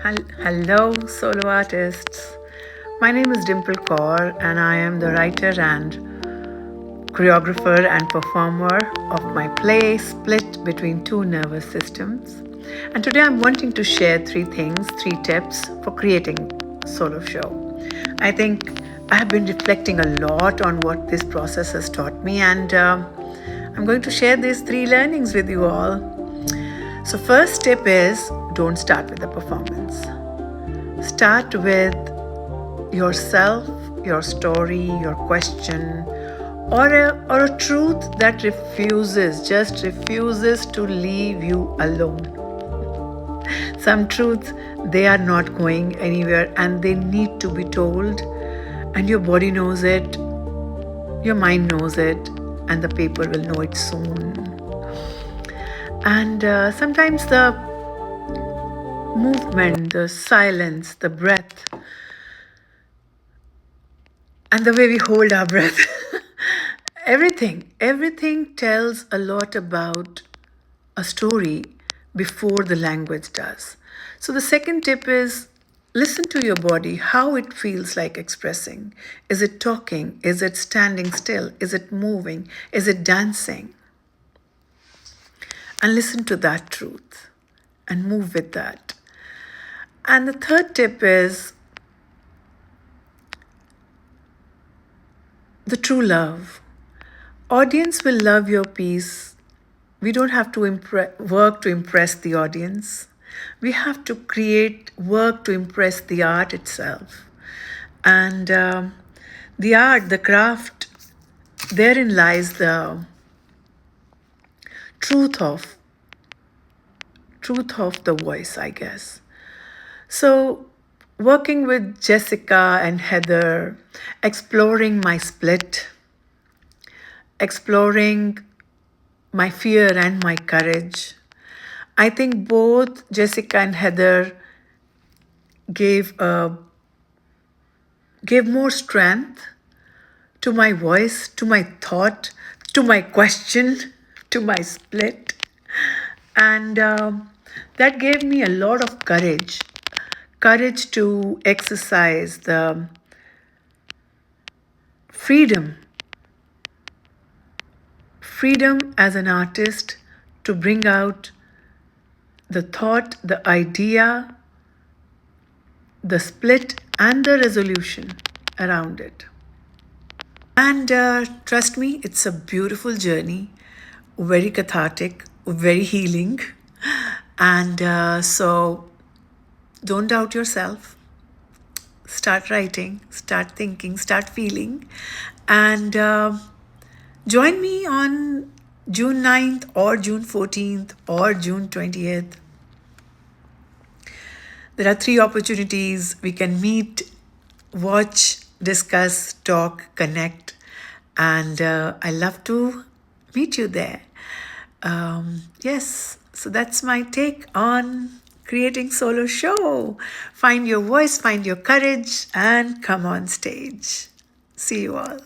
Hello, solo artists. My name is Dimple Kaur, and I am the writer and choreographer and performer of my play Split Between Two Nervous Systems. And today I'm wanting to share three tips for creating a solo show. I think I have been reflecting a lot on what this process has taught me, and I'm going to share these three learnings with you all. So, first tip is don't start with the performance. Start with yourself, your story, your question, or a truth that just refuses to leave you alone. Some truths, they are not going anywhere and they need to be told, and your body knows it, your mind knows it, and the paper will know it soon. And sometimes the movement, the silence, the breath, and the way we hold our breath, everything tells a lot about a story before the language does. So the second tip is listen to your body, how it feels like expressing. Is it talking? Is it standing still? Is it moving? Is it dancing? And listen to that truth and move with that. And the third tip is the true love. Audience will love your piece. We don't have to work to impress the audience. We have to create work to impress the art itself. And the art, the craft, therein lies the truth of the voice, I guess. So, working with Jessica and Heather, exploring my split, exploring my fear and my courage. I think both Jessica and Heather gave more strength to my voice, to my thought, to my question, to my split. And that gave me a lot of courage to exercise the freedom as an artist to bring out the thought, the idea, the split, and the resolution around it. And trust me, it's a beautiful journey, very cathartic, very healing. And so don't doubt yourself. Start writing, start thinking, start feeling. And join me on June 9th or June 14th or June 20th. There are 3 opportunities. We can meet, watch, discuss, talk, connect. And I love to meet you there. Yes, so that's my take on creating solo show. Find your voice, find your courage, and come on stage. See you all.